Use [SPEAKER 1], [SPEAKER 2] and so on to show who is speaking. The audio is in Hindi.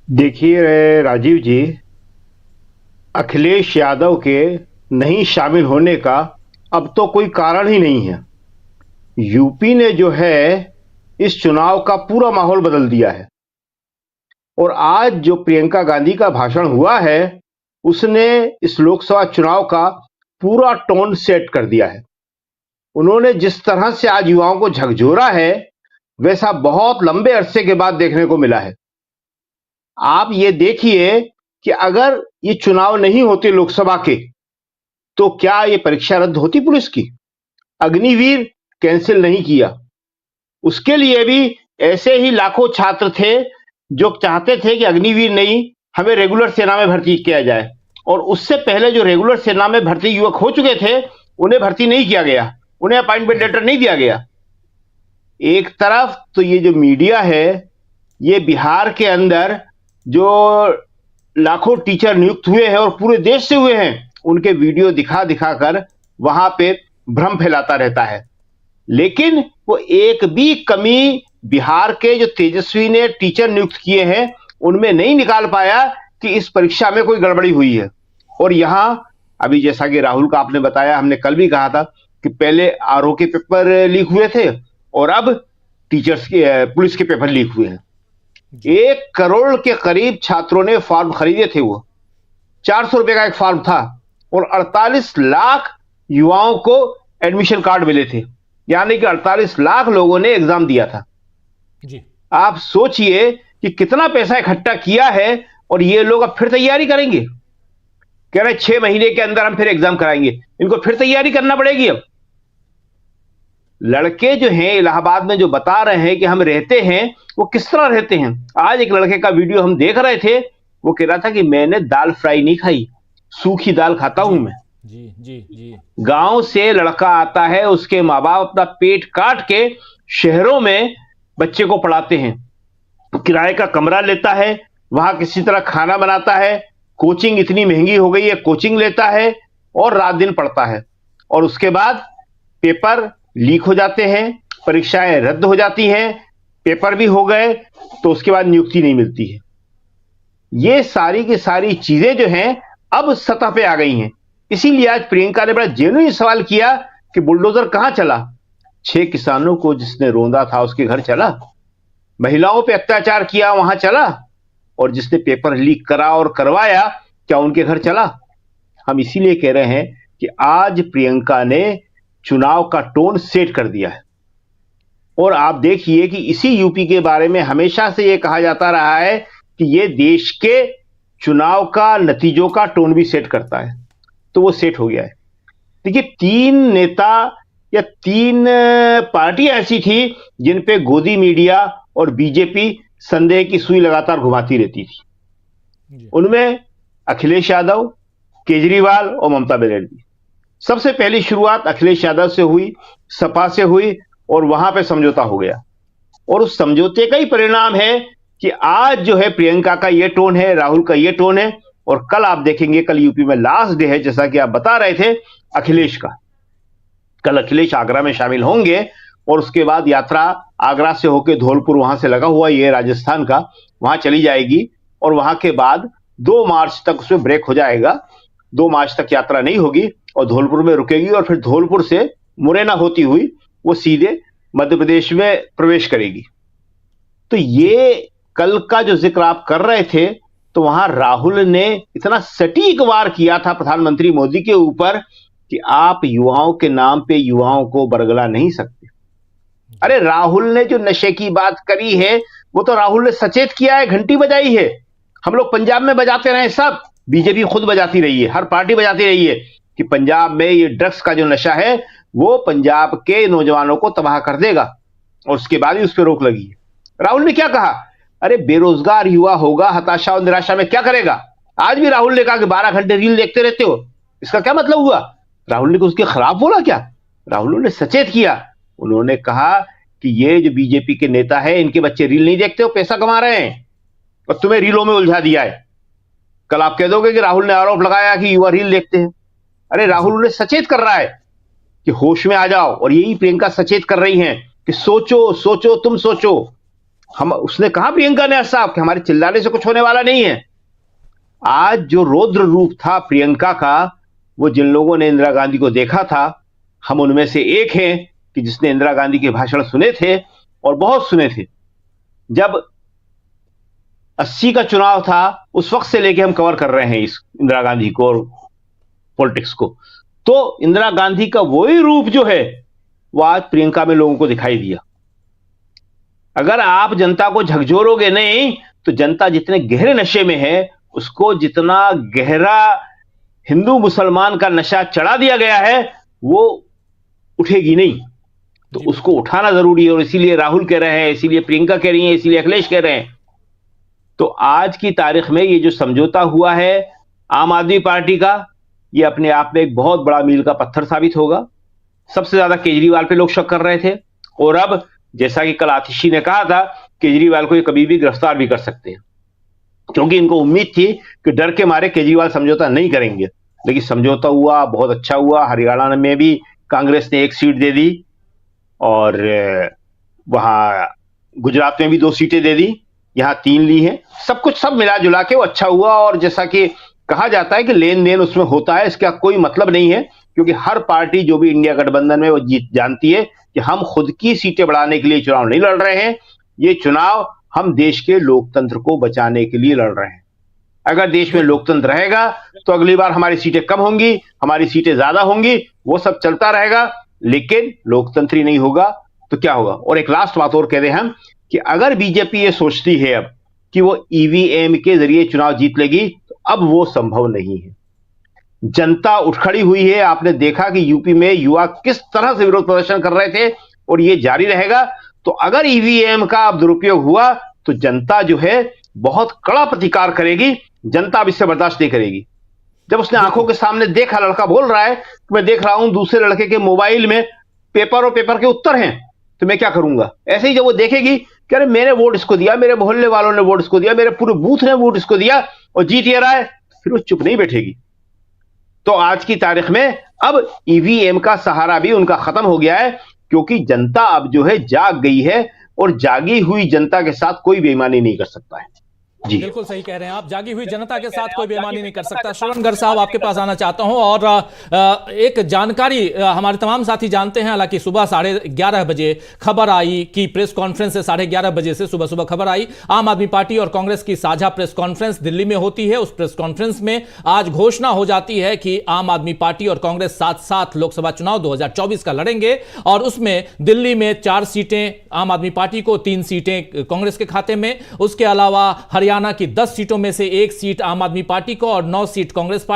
[SPEAKER 1] देखिए राजीव जी, अखिलेश यादव के नहीं शामिल होने का अब तो कोई कारण ही नहीं है। यूपी ने जो है इस चुनाव का पूरा माहौल बदल दिया है। और आज जो प्रियंका गांधी का भाषण हुआ है, उसने इस लोकसभा चुनाव का पूरा टोन सेट कर दिया है। उन्होंने जिस तरह से आज युवाओं को झकझोरा है, वैसा बहुत लंबे अरसे के बाद देखने को मिला है। आप ये देखिए कि अगर ये चुनाव नहीं होते लोकसभा के, तो क्या ये परीक्षा रद्द होती पुलिस की? अग्निवीर कैंसिल नहीं किया। उसके लिए भी ऐसे ही लाखों छात्र थे जो चाहते थे कि अग्निवीर नहीं, हमें रेगुलर सेना में भर्ती किया जाए। और उससे पहले जो रेगुलर सेना में भर्ती युवक हो चुके थे, उन्हें भर्ती नहीं किया गया, उन्हें अपॉइंटमेंट लेटर नहीं दिया गया। एक तरफ तो ये जो मीडिया है, ये बिहार के अंदर जो लाखों टीचर नियुक्त हुए हैं और पूरे देश से हुए हैं, उनके वीडियो दिखा दिखा कर वहां पे भ्रम फैलाता रहता है। लेकिन वो एक भी कमी बिहार के जो तेजस्वी ने टीचर नियुक्त किए हैं उनमें नहीं निकाल पाया कि इस परीक्षा में कोई गड़बड़ी हुई है। और यहां अभी जैसा कि राहुल का आपने बताया, हमने कल भी कहा था कि पहले आरओ के पेपर लीक हुए थे और अब टीचर्स के पुलिस के पेपर लीक हुए हैं। 1 करोड़ के करीब छात्रों ने फॉर्म खरीदे थे। वो 400 रुपए का एक फॉर्म था और 48 लाख युवाओं को एडमिशन कार्ड मिले थे, यानी कि 48 लाख लोगों ने एग्जाम दिया था
[SPEAKER 2] जी।
[SPEAKER 1] आप सोचिए कि कितना पैसा इकट्ठा किया है। और ये लोग अब फिर तैयारी करेंगे, कह रहे 6 महीने के अंदर हम फिर एग्जाम कराएंगे। इनको फिर तैयारी करना पड़ेगी। अब लड़के जो हैं इलाहाबाद में जो बता रहे हैं कि हम रहते हैं, वो किस तरह रहते हैं। आज एक लड़के का वीडियो हम देख रहे थे, वो कह रहा था कि मैंने दाल फ्राई नहीं खाई, सूखी दाल खाता हूं मैं।
[SPEAKER 2] जी जी जी।
[SPEAKER 1] गांव से लड़का आता है, उसके माँ बाप अपना पेट काट के शहरों में बच्चे को पढ़ाते हैं, किराए का कमरा लेता है, वहां किसी तरह खाना बनाता है, कोचिंग इतनी महंगी हो गई है, कोचिंग लेता है और रात दिन पढ़ता है। और उसके बाद पेपर लीक हो जाते हैं, परीक्षाएं रद्द हो जाती हैं, पेपर भी हो गए तो उसके बाद नियुक्ति नहीं मिलती है। ये सारी की सारी चीजें जो हैं अब सतह पे आ गई हैं। इसीलिए आज प्रियंका ने बड़ा जेन्युइन सवाल किया कि बुलडोजर कहां चला। 6 किसानों को जिसने रोंदा था उसके घर चला, महिलाओं पे अत्याचार किया वहां चला, और जिसने पेपर लीक करा और करवाया क्या उनके घर चला? हम इसीलिए कह रहे हैं कि आज प्रियंका ने चुनाव का टोन सेट कर दिया है। और आप देखिए कि इसी यूपी के बारे में हमेशा से यह कहा जाता रहा है कि यह देश के चुनाव का नतीजों का टोन भी सेट करता है, तो वो सेट हो गया है। देखिए 3 नेता या 3 पार्टियां ऐसी थी जिन पे गोदी मीडिया और बीजेपी संदेह की सुई लगातार घुमाती रहती थी। उनमें अखिलेश यादव, केजरीवाल और ममता बनर्जी। सबसे पहली शुरुआत अखिलेश यादव से हुई, सपा से हुई और वहां पे समझौता हो गया। और उस समझौते का ही परिणाम है कि आज जो है प्रियंका का ये टोन है, राहुल का ये टोन है। और कल आप देखेंगे, कल यूपी में लास्ट डे है, जैसा कि आप बता रहे थे अखिलेश का। कल अखिलेश आगरा में शामिल होंगे और उसके बाद यात्रा आगरा से होकर धौलपुर, वहां से लगा हुआ ये राजस्थान का, वहां चली जाएगी। और वहां के बाद 2 मार्च तक उसमें ब्रेक हो जाएगा। 2 मार्च तक यात्रा नहीं होगी और धौलपुर में रुकेगी और फिर धौलपुर से मुरैना होती हुई वो सीधे मध्य प्रदेश में प्रवेश करेगी। तो ये कल का जो जिक्र आप कर रहे थे, तो वहां राहुल ने इतना सटीक वार किया था प्रधानमंत्री मोदी के ऊपर कि आप युवाओं के नाम पे युवाओं को बरगला नहीं सकते। अरे राहुल ने जो नशे की बात करी है, वो तो राहुल ने सचेत किया है, घंटी बजाई है। हम लोग पंजाब में बजाते रहे, सब बीजेपी खुद बजाती रही है, हर पार्टी बजाती रही है कि पंजाब में ये ड्रग्स का जो नशा है वो पंजाब के नौजवानों को तबाह कर देगा, और उसके बाद ही उस पर रोक लगी। राहुल ने क्या कहा? अरे बेरोजगार युवा होगा हताशा और निराशा में क्या करेगा? आज भी राहुल ने कहा कि 12 घंटे रील देखते रहते हो, इसका क्या मतलब हुआ? राहुल ने कुछ उसके खिलाफ बोला क्या? राहुल ने सचेत किया। उन्होंने कहा कि ये जो बीजेपी के नेता है, इनके बच्चे रील नहीं देखते हो, पैसा कमा रहे हैं और तुम्हें रीलों में उलझा दिया है। कल आप कह दोगे कि राहुल ने आरोप लगाया कि युवा रील देखते हैं। अरे राहुल ने सचेत कर रहा है कि होश में आ जाओ, और यही प्रियंका सचेत कर रही हैं कि सोचो सोचो तुम सोचो। हम उसने कहा प्रियंका ने साहब कि हमारे चिल्लाने से कुछ होने वाला नहीं है। आज जो रौद्र रूप था प्रियंका का, वो जिन लोगों ने इंदिरा गांधी को देखा था, हम उनमें से एक हैं कि जिसने इंदिरा गांधी के भाषण सुने थे और बहुत सुने थे। जब 80 का चुनाव था उस वक्त से लेके हम कवर कर रहे हैं इस इंदिरा गांधी को और पॉलिटिक्स को। तो इंदिरा गांधी का वही रूप जो है वो आज प्रियंका में लोगों को दिखाई दिया। अगर आप जनता को झकझोरोगे नहीं तो जनता जितने गहरे नशे में है, उसको जितना गहरा हिंदू मुसलमान का नशा चढ़ा दिया गया है, वो उठेगी नहीं। तो उसको उठाना जरूरी है और इसीलिए राहुल कह रहे हैं, इसीलिए प्रियंका कह रही हैं, इसीलिए अखिलेश कह रहे हैं। तो आज की तारीख में ये जो समझौता हुआ है आम आदमी पार्टी का, ये अपने आप में एक बहुत बड़ा मील का पत्थर साबित होगा। सबसे ज्यादा केजरीवाल पे लोग शक कर रहे थे और अब जैसा कि कल आतिशी ने कहा था, केजरीवाल को ये कभी भी गिरफ्तार भी कर सकते हैं, क्योंकि इनको उम्मीद थी कि डर के मारे केजरीवाल समझौता नहीं करेंगे। लेकिन समझौता हुआ, बहुत अच्छा हुआ। हरियाणा में भी कांग्रेस ने 1 सीट दे दी और वहां गुजरात में भी 2 सीटें दे दी, यहां 3 ली हैं। सब कुछ सब मिला जुला के वो अच्छा हुआ। और जैसा कि कहा जाता है कि लेन देन उसमें होता है, इसका कोई मतलब नहीं है, क्योंकि हर पार्टी जो भी इंडिया गठबंधन में वो जीत जानती है कि हम खुद की सीटें बढ़ाने के लिए चुनाव नहीं लड़ रहे हैं। ये चुनाव हम देश के लोकतंत्र को बचाने के लिए लड़ रहे हैं। अगर देश में लोकतंत्र रहेगा तो अगली बार हमारी सीटें कम होंगी, हमारी सीटें ज्यादा होंगी, वो सब चलता रहेगा। लेकिन लोकतंत्र ही नहीं होगा तो क्या होगा। और एक लास्ट बात और कह रहे हैं हम कि अगर बीजेपी ये सोचती है अब कि वो ईवीएम के जरिए चुनाव जीत लेगी, तो अब वो संभव नहीं है। जनता उठ खड़ी हुई है। आपने देखा कि यूपी में युवा किस तरह से विरोध प्रदर्शन कर रहे थे और ये जारी रहेगा। तो अगर ईवीएम का अब दुरुपयोग हुआ तो जनता जो है बहुत कड़ा प्रतिकार करेगी। जनता अब इससे बर्दाश्त नहीं करेगी। जब उसने आंखों के सामने देखा, लड़का बोल रहा है कि मैं देख रहा हूं दूसरे लड़के के मोबाइल में पेपर और पेपर के उत्तर हैं, तो मैं क्या करूंगा। ऐसे ही जब वो देखेगी कि अरे मैंने वोट इसको दिया, मेरे मोहल्ले वालों ने वोट इसको दिया, मेरे पूरे बूथ ने वोट इसको दिया और जीत ये रहा है, फिर वो चुप नहीं बैठेगी। तो आज की तारीख में अब ईवीएम का सहारा भी उनका खत्म हो गया है, क्योंकि जनता अब जो है जाग गई है और जागी हुई जनता के साथ कोई बेईमानी नहीं कर सकता है। जी
[SPEAKER 2] बिल्कुल सही कह रहे हैं आप। जागी हुई जनता के साथ कोई बेईमानी नहीं कर सकता। श्रवण गर्ग साहब, आपके पास आना चाहता हूं और एक जानकारी हमारे तमाम साथी जानते हैं। हालांकि सुबह 11:30 बजे खबर आई कि प्रेस कॉन्फ्रेंस से 11:30 बजे से सुबह खबर आई, आम आदमी पार्टी और कांग्रेस की साझा प्रेस कॉन्फ्रेंस दिल्ली में होती है। उस प्रेस कॉन्फ्रेंस में आज घोषणा हो जाती है कि आम आदमी पार्टी और कांग्रेस साथ साथ लोकसभा चुनाव 2024 का लड़ेंगे और उसमें दिल्ली में 4 सीटें आम आदमी पार्टी को, 3 सीटें कांग्रेस के खाते में। उसके अलावा हरियाणा की 10 सीटों में से 1 सीट आम आदमी पार्टी को और 9 सीट कांग्रेस पार्टी